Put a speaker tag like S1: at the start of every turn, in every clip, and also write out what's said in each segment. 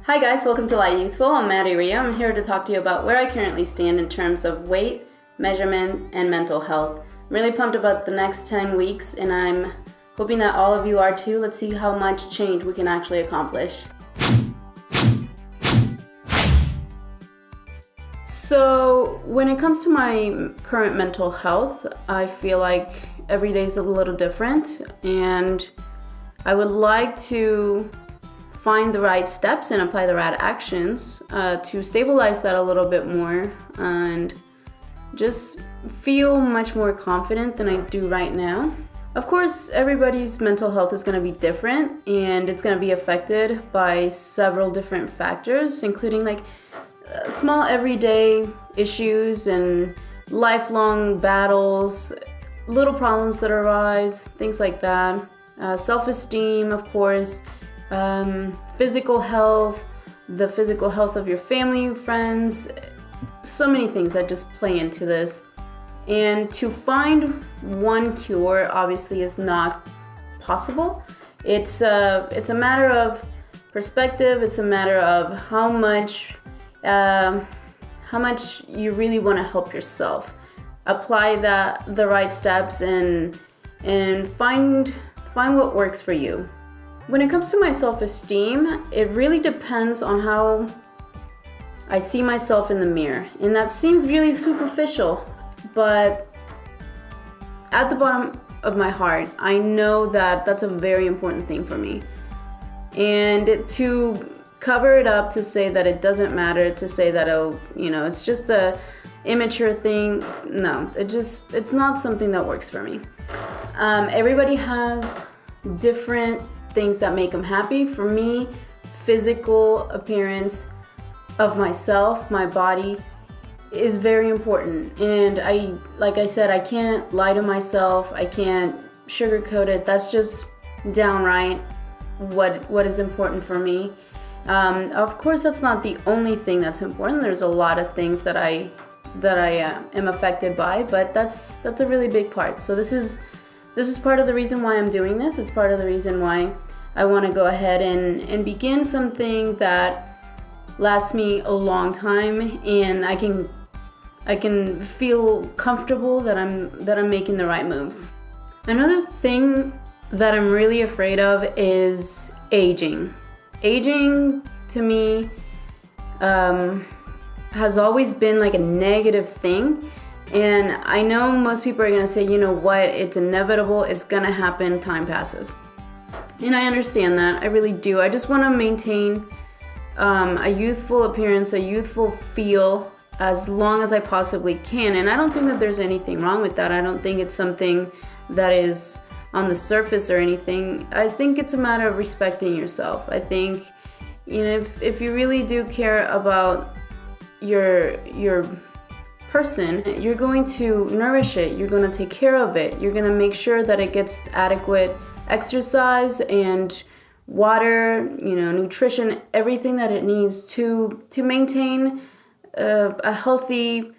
S1: Hi guys, welcome to Lie Youthful. I'm Maddie Ria. I'm here to talk to you about where I currently stand in terms of weight, measurement, and mental health. I'm really pumped about the next 10 weeks and I'm hoping that all of you are too. Let's see how much change we can actually accomplish. So when it comes to my current mental health, I feel like every day is a little different and I would like to find the right steps and apply the right actions to stabilize that a little bit more and just feel much more confident than I do right now. Of course, everybody's mental health is going to be different and it's going to be affected by several different factors, including like small everyday issues and lifelong battles, little problems that arise, things like that. Self-esteem, of course, physical health, the physical health of your family, friends, so many things that just play into this. And to find one cure obviously is not possible. It's a matter of perspective. It's a matter of how much you really want to help yourself. Apply the right steps and find what works for you. When it comes to my self-esteem, it really depends on how I see myself in the mirror. And that seems really superficial, but at the bottom of my heart, I know that that's a very important thing for me. And to cover it up, to say that it doesn't matter, to say that, it's just a immature thing, no, it's not something that works for me. Everybody has different things that make them happy. For me, physical appearance of myself, my body, is very important. And like I said, I can't lie to myself. I can't sugarcoat it. That's just downright what is important for me. Of course, that's not the only thing that's important. There's a lot of things that I am affected by, but that's a really big part. So this is part of the reason why I'm doing this. It's part of the reason why I want to go ahead and begin something that lasts me a long time, and I can feel comfortable that I'm making the right moves. Another thing that I'm really afraid of is aging. Aging to me has always been like a negative thing. And I know most people are gonna say, you know what, it's inevitable, it's gonna happen, time passes. And I understand that, I really do. I just wanna maintain a youthful appearance, a youthful feel as long as I possibly can. And I don't think that there's anything wrong with that. I don't think it's something that is on the surface or anything. I think it's a matter of respecting yourself. I think, if you really do care about your person, you're going to nourish it, you're going to take care of it, you're going to make sure that it gets adequate exercise and water, nutrition, everything that it needs to maintain a healthy,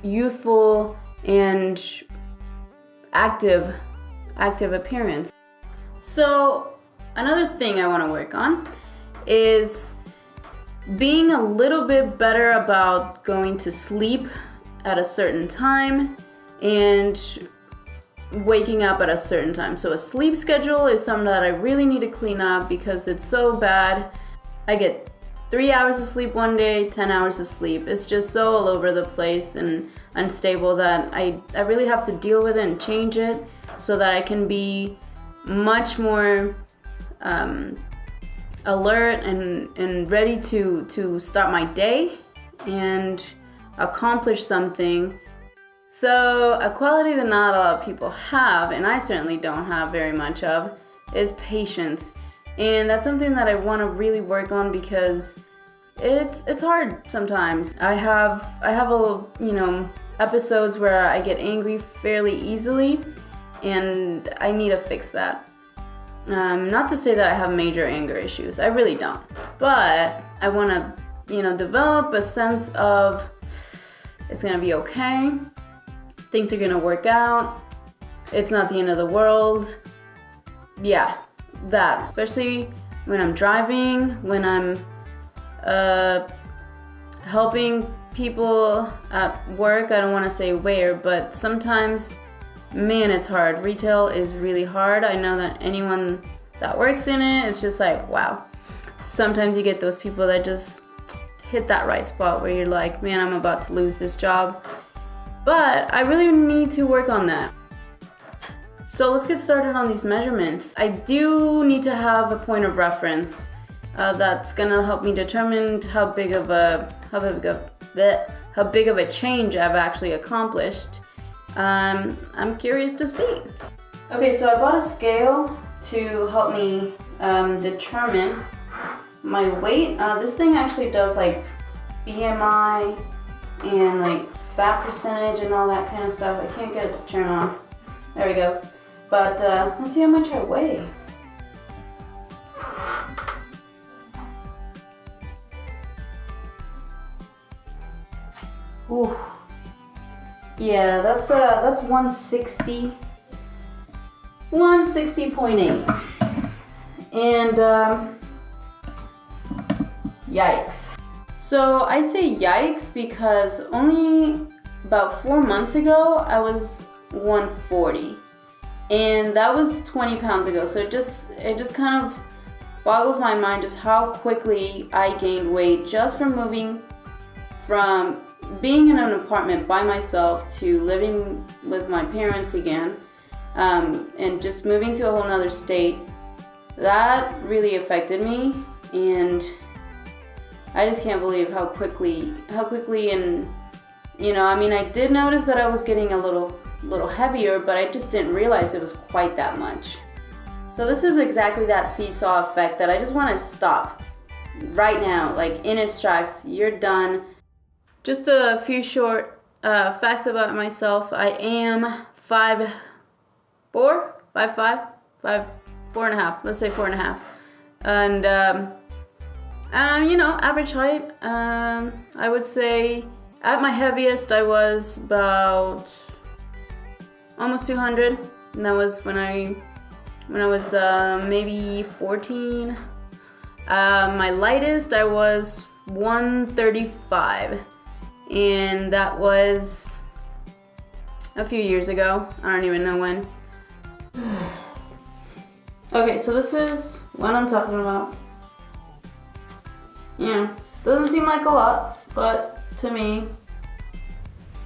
S1: youthful, and active appearance. So another thing I want to work on is being a little bit better about going to sleep at a certain time and waking up at a certain time. So a sleep schedule is something that I really need to clean up because it's so bad. I get 3 hours of sleep one day, 10 hours of sleep. It's just so all over the place and unstable that I really have to deal with it and change it so that I can be much more alert and ready to start my day and accomplish something. So a quality that not a lot of people have, and I certainly don't have very much of, is patience. And that's something that I want to really work on because it's hard sometimes. I have episodes where I get angry fairly easily, and I need to fix that. Not to say that I have major anger issues, I really don't. But I want to, develop a sense of it's gonna be okay. Things are gonna work out. It's not the end of the world. Yeah, that. Especially when I'm driving, when I'm helping people at work. I don't want to say where, but sometimes, man, it's hard. Retail is really hard. I know that anyone that works in it, it's just like, wow. Sometimes you get those people that just hit that right spot where you're like, man, I'm about to lose this job. But I really need to work on that. So let's get started on these measurements. I do need to have a point of reference that's gonna help me determine how big of a change I've actually accomplished. I'm curious to see. Okay, so I bought a scale to help me determine my weight. This thing actually does like BMI and like fat percentage and all that kind of stuff. I can't get it to turn on. There we go. But let's see how much I weigh. Ooh. Yeah, that's 160. 160.8. And yikes. So I say yikes because only about 4 months ago I was 140. And that was 20 pounds ago, so it just kind of boggles my mind just how quickly I gained weight just from moving from being in an apartment by myself to living with my parents again, and just moving to a whole nother state. That really affected me, and I just can't believe how quickly and, you know, I mean, I did notice that I was getting a little heavier, but I just didn't realize it was quite that much. So this is exactly that seesaw effect that I just want to stop right now, like in its tracks. You're done. Just a few short facts about myself. I am 5'4", 5'5", 4.5. Let's say 4.5, and you know, average height. I would say at my heaviest I was about almost 200, and that was when I was maybe 14. My lightest I was 135, and that was a few years ago. I don't even know when. Okay, so this is what I'm talking about. Yeah, doesn't seem like a lot, but to me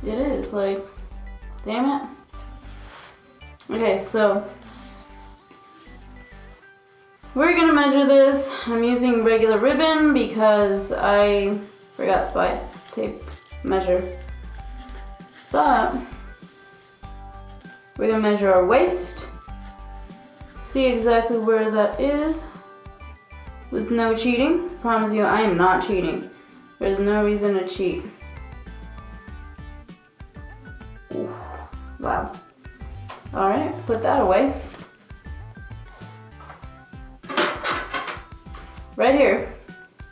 S1: it is. Like, damn it. Okay, so we're gonna measure this. I'm using regular ribbon because I forgot to buy tape measure. But we're gonna measure our waist, see exactly where that is with no cheating. Promise you, I am not cheating. There's no reason to cheat. Ooh, wow. All right, put that away. Right here,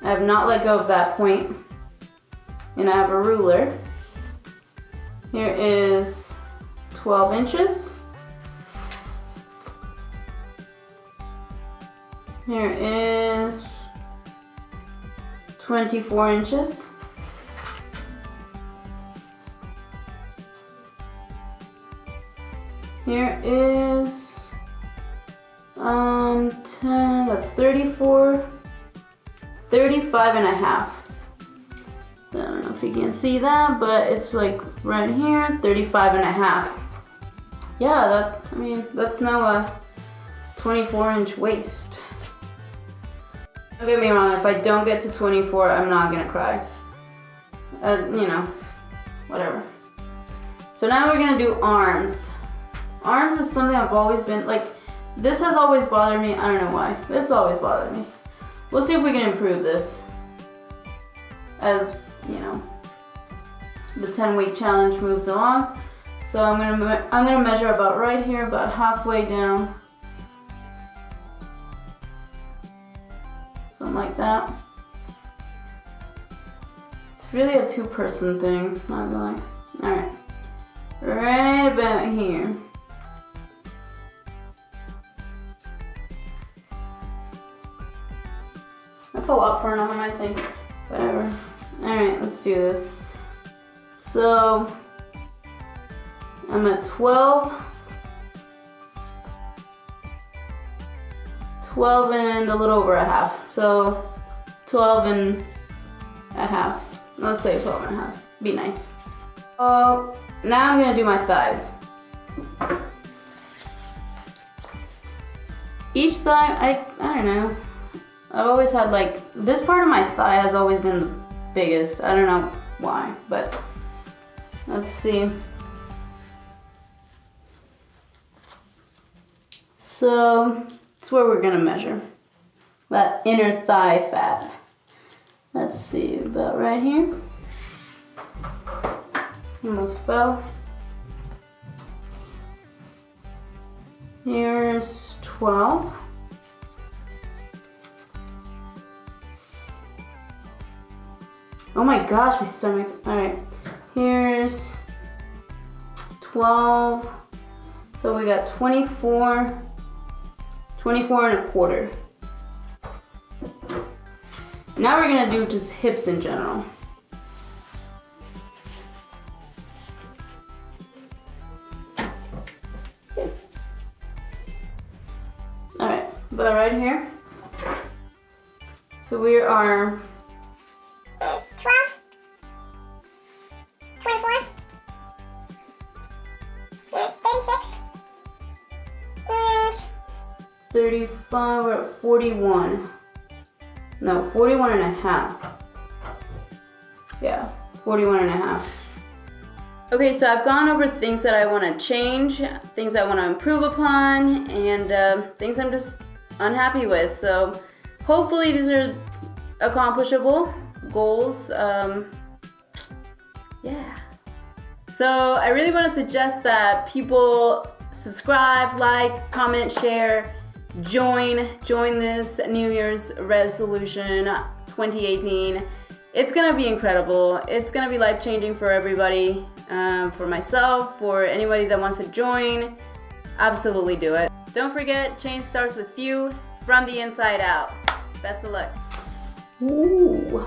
S1: I have not let go of that point, and I have a ruler. Here is 12 inches. Here is 24 inches. Here is 10, that's 34, 35 and a half. I don't know if you can see that, but it's like right here, 35 and a half. Yeah, that's now a 24-inch waist. Don't get me wrong, if I don't get to 24, I'm not gonna cry. You know, whatever. So now we're gonna do arms. Arms is something I've always been, like, this has always bothered me. I don't know why, but it's always bothered me. We'll see if we can improve this as, you know, the 10-week challenge moves along. So I'm gonna measure about right here, about halfway down. Something like that. It's really a two-person thing, not gonna lie. Alright. Right about here. That's a lot for an arm, I think. Whatever. Alright, let's do this. So, I'm at 12. 12 and a little over a half. So, 12 and a half. Let's say 12 and a half. Be nice. Oh, now I'm gonna do my thighs. Each thigh, I don't know. I've always had like, this part of my thigh has always been the biggest. I don't know why, but let's see. So, that's where we're gonna measure. That inner thigh fat. Let's see, about right here. Almost fell. Here's 12. Oh my gosh, my stomach. All right, here's 12. So we got 24, 24 and a quarter. Now we're gonna do just hips in general. All right, but right here. So we are
S2: 12, 24, there's 36, and
S1: 35, we're at 41. No, 41 and a half. Yeah, 41 and a half. Okay, so I've gone over things that I want to change, things I want to improve upon, and things I'm just unhappy with. So hopefully these are accomplishable goals. Yeah. So I really want to suggest that people subscribe, like, comment, share, join this New Year's resolution 2018. It's gonna be incredible. It's gonna be life-changing for everybody, for myself, for anybody that wants to join. Absolutely do it. Don't forget, change starts with you from the inside out. Best of luck. Ooh.